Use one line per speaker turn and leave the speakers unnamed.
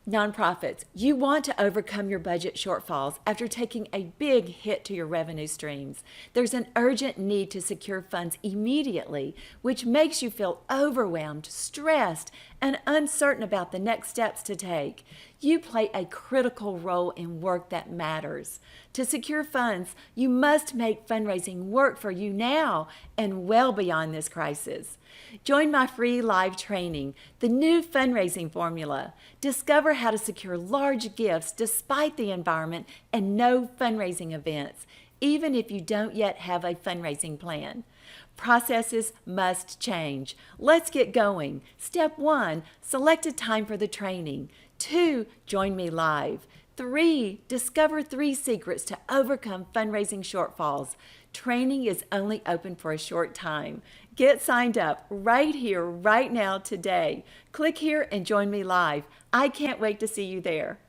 Nonprofits, you want to overcome your budget shortfalls after taking a big hit to your revenue streams. There's an urgent need to secure funds immediately, which makes you feel overwhelmed, stressed, and uncertain about the next steps to take. You play a critical role in work that matters. To secure funds, you must make fundraising work for you now and well beyond this crisis. Join my free live training, The New Fundraising Formula. Discover how to secure large gifts despite the environment and no fundraising events, even if you don't yet have a fundraising plan. Processes must change. Let's get going. Step 1, select a time for the training. 2, join me live. 3, discover 3 secrets to overcome fundraising shortfalls. Training is only open for a short time. Get signed up right here, right now, today. Click here and join me live. I can't wait to see you there.